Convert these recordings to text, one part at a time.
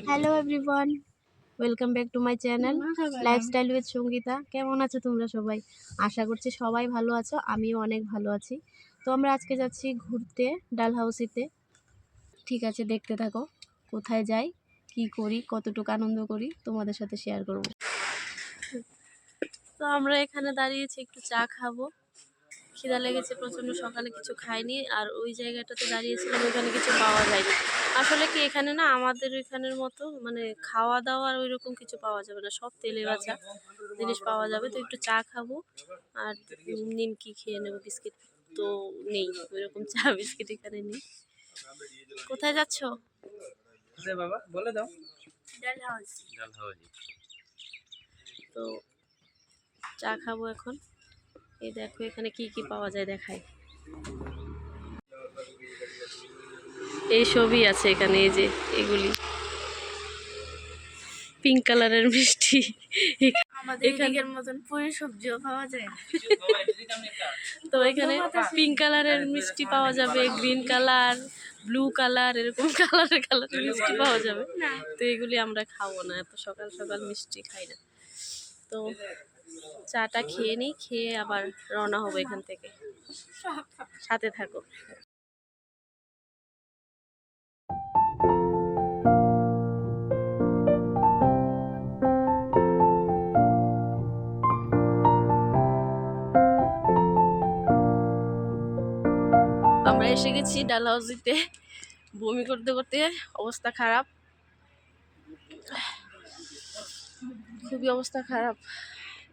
Hello everyone, welcome back to my channel lifestyle with Sangeeta. কেমন আছো তোমরা সবাই? আশা করছি সবাই ভালো আছো, আমিও অনেক ভালো আছি। তো আমরা আজকে যাচ্ছি ঘুরতে ডালহাউসিতে। ঠিক আছে, দেখতে থাকো কোথায় যাই, কি করি, কতটুকু আনন্দ করি তোমাদের সাথে শেয়ার করব। তো আমরা এখানে দাঁড়িয়েছি, একটু চা খাবো। খিদা লেগেছে প্রচণ্ড, সকালে কিছু খাইনি। আর ওই জায়গাটাতে দাঁড়িয়েছিলাম, ওইখানে কিছু পাওয়া যায়নি। আসলে কি এখানে না আমাদের ওইখানের মতো মানে খাওয়া দাওয়ার ওই রকম কিছু পাওয়া যাবে না, সব তেলে ভাজা জিনিস পাওয়া যাবে। তো একটু চা খাবো আর নিমকি খেয়ে নেবো, বিস্কিট তো নেই ওইরকম, চা বিস্কিট এখানে নেই। কোথায় যাচ্ছ বাবা বলে দাও? ডালহাউসি। তো চা খাবো এখন। এই দেখো এখানে কি কি পাওয়া যায় দেখাই। এই সবই আছে এখানে, এই যে এগুলি পিঙ্ক কালারের মিষ্টি। এখানের মতন পুরি সবজিও পাওয়া যায়। তো এখানে পিঙ্ক কালারের মিষ্টি পাওয়া যাবে, গ্রিন কালার, ব্লু কালার, এরকম কালারের মিষ্টি পাওয়া যাবে। তো এগুলি আমরা খাবো না, এত সকাল সকাল মিষ্টি খাই না। তো চাটা খেয়ে নিই, খেয়ে আবার রওনা হবো এখান থেকে। সাথে থাকো। আমরা এসে গেছি ডালহাউসিতে। বমি করতে করতে অবস্থা খারাপ, খুবই অবস্থা খারাপ।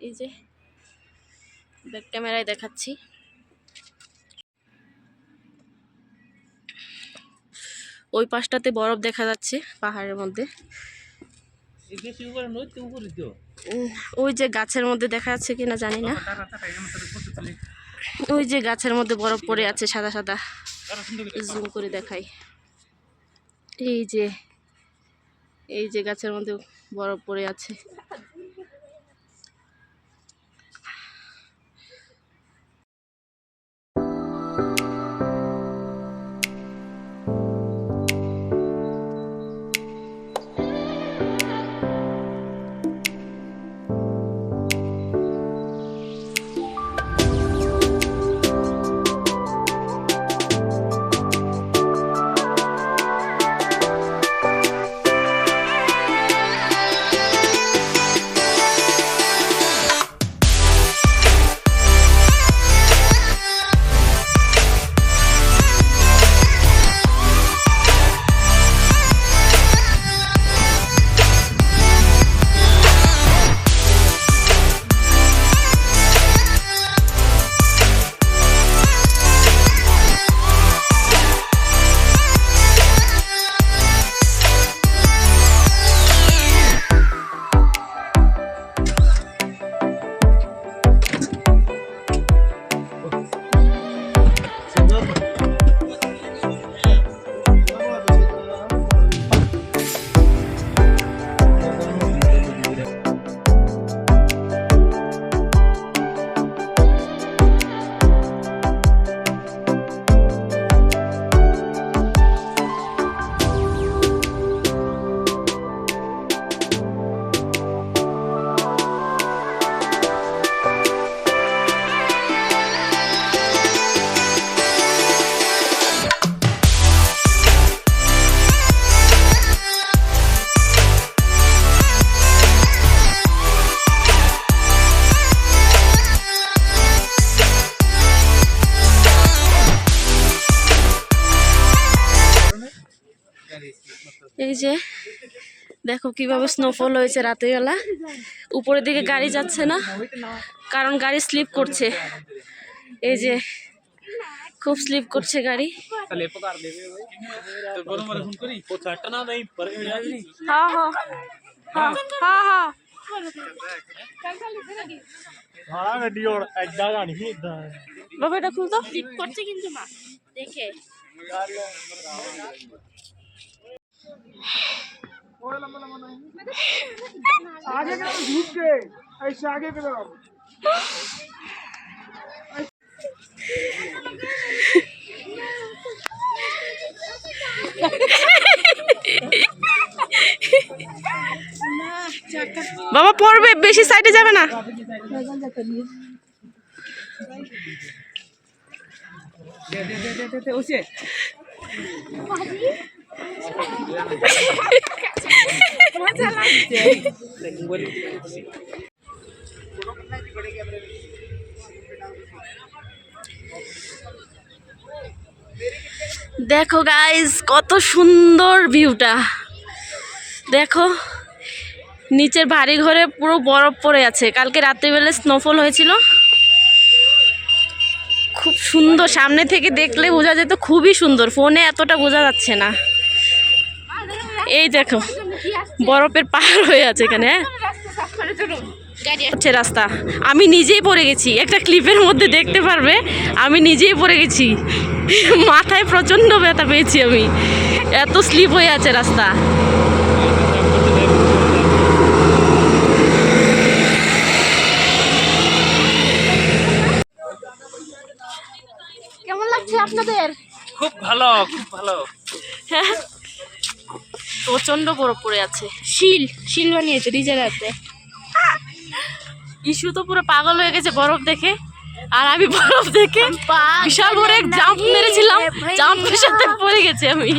এই যে ব্যাক ক্যামেরায় দেখাচ্ছি। ওই পাশটাতে বরফ দেখা যাচ্ছে পাহাড়ের মধ্যে। ওই যে গাছের মধ্যে দেখা যাচ্ছে কিনা জানি না, ওই যে গাছের মধ্যে বরফ পড়ে আছে সাদা সাদা। জুম করে দেখাই, এই যে গাছের মধ্যে বরফ পড়ে আছে। এই যে দেখো কিভাবে স্নোফল হয়েছে রাতের বেলা। উপরের দিকে গাড়ি যাচ্ছে না, কারণ গাড়ি স্লিপ করছে। এই যে খুব স্লিপ করছে গাড়ি। হ্যাঁ হ্যাঁ হ্যাঁ হ্যাঁ বাবা এটা খুলতো, স্লিপ করছে কিন্তু না দেখে। आगे के झुक के ऐसे आगे के तरफ। পড়বে, বেশি সাইডে যাবে না। দেখো গাইস কত সুন্দর ভিউটা, দেখো নিচের বাড়ি ঘরে পুরো বরফ পড়ে আছে। কালকে রাত্রিবেলা স্নোফল হয়েছিল, খুব সুন্দর। সামনে থেকে দেখলে বোঝা যেত খুবই সুন্দর, ফোনে এতটা বোঝা যাচ্ছে না। এই দেখো বরফের পাহাড় হয়ে আছে এখানে। হচ্ছে রাস্তা, আমি নিজেই পড়ে গেছি, একটা ক্লিপের মধ্যে দেখতে পারবে আমি নিজেই পড়ে গেছি। মাথায় প্রচন্ড ব্যথা পেয়েছি আমি, এত স্লিপ হয়ে আছে রাস্তা। কেমন লাগছে আপনাদের? খুব ভালো, খুব ভালো। হ্যাঁ, প্রচন্ড বরফ পড়ে আছে। শিল বানিয়েছে নিজের হাতে। ইস্যু তো পুরো পাগল হয়ে গেছে বরফ দেখে, আর আমি বরফ দেখে বিশাল বড় এক জাম্প মেরেছিলাম, জাম্পের সাথে পড়ে গেছি আমি।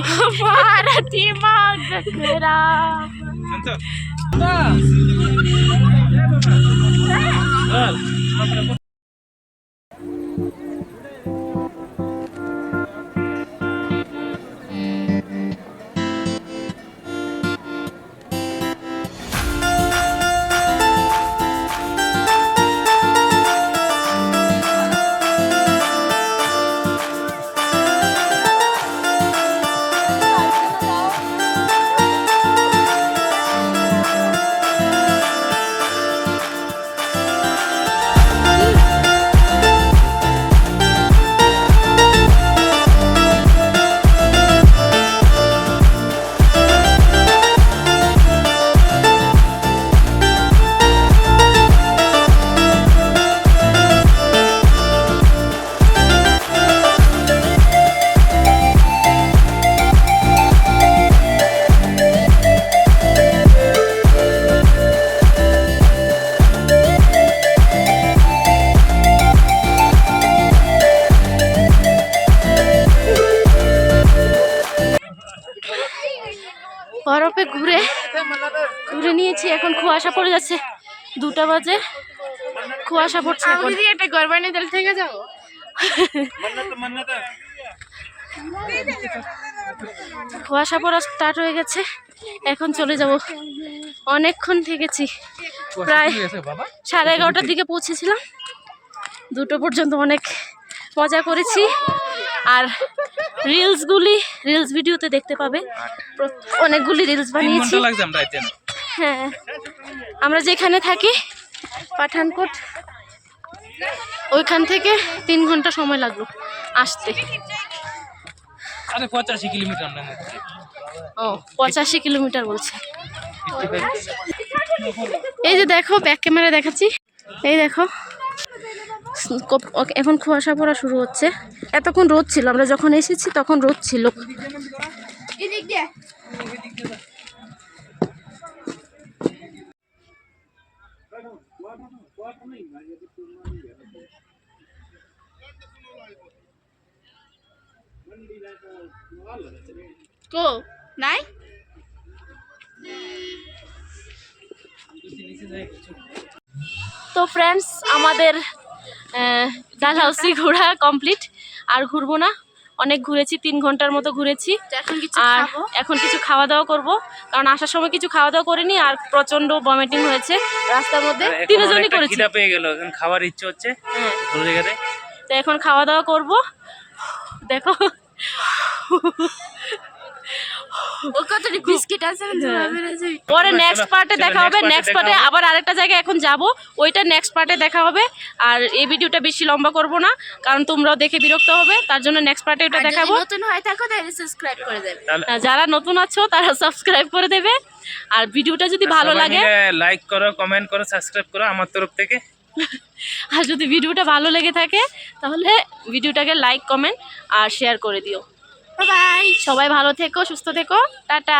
বরফে ঘুরে ঘুরে নিয়েছি, এখন কুয়াশা পড়ে যাচ্ছে। 2টা বাজে, কুয়াশা পড়ছে এখন। একটা গরবানি দল থেকে যাবো। কুয়াশা পড়া স্টার্ট হয়ে গেছে, এখন চলে যাব। অনেকক্ষণ থেকেছি, প্রায় 11:30টার দিকে পৌঁছেছিলাম। 2টো পর্যন্ত অনেক মজা করেছি। আর রিলস ভিডিওতে দেখতে পাবে, অনেকগুলি রিলস বানিয়েছি। হ্যাঁ, আমরা যেখানে থাকি পাঠানকোট, ওইখান থেকে 3 ঘন্টা সময় লাগলো আসতে। 85 কিলোমিটার। ও 85 কিলোমিটার বলছে। এই যে দেখো, ব্যাক ক্যামেরা দেখাচ্ছি, এই দেখো এখন কুয়াশা পড়া শুরু হচ্ছে। এতক্ষণ রোদ ছিল, আমরা যখন এসেছি তখন রোদ ছিল। কো নাই তো ফ্রেন্ডস, আমাদের ডালহাউসি ঘোরা কমপ্লিট। আর ঘুরবো না, অনেক ঘুরেছি, 3 ঘন্টার মতো ঘুরেছি। আর এখন কিছু খাওয়া দাওয়া করব, কারণ আসার সময় কিছু খাওয়া দাওয়া করিনি, আর প্রচন্ড ভমিটিং হয়েছে রাস্তার মধ্যে। 3 জনই করেছি। খিদা পেয়ে গেল, এখন খাবার ইচ্ছে হচ্ছে। হ্যাঁ, ভালো জায়গাতে তো এখন খাওয়া দাওয়া করব। দেখো বিস্কিট আছে। পরে নেক্সট পার্টে দেখা হবে। নেক্সট পার্টে আবার আরেকটা জায়গায় এখন যাব, ওইটা নেক্সট পার্টে দেখা হবে। আর এই ভিডিওটা বেশি লম্বা করব না, কারণ তোমরাও দেখে বিরক্ত হবে, তার জন্য নেক্সট পার্টে ওটা দেখাবো। নতুন হয়ে থাকো তাহলে সাবস্ক্রাইব করে দেবে। যারা নতুন আছো তারা সাবস্ক্রাইব করে দেবে। আর ভিডিওটা যদি ভালো লাগে লাইক করো, কমেন্ট করো, সাবস্ক্রাইব করো আমার তরফ থেকে। আর যদি ভিডিওটা ভালো লেগে থাকে তাহলে ভিডিওটাকে লাইক, কমেন্ট আর শেয়ার করে দিও। বাই। সবাই ভালো থেকো, সুস্থ থেকো, টাটা।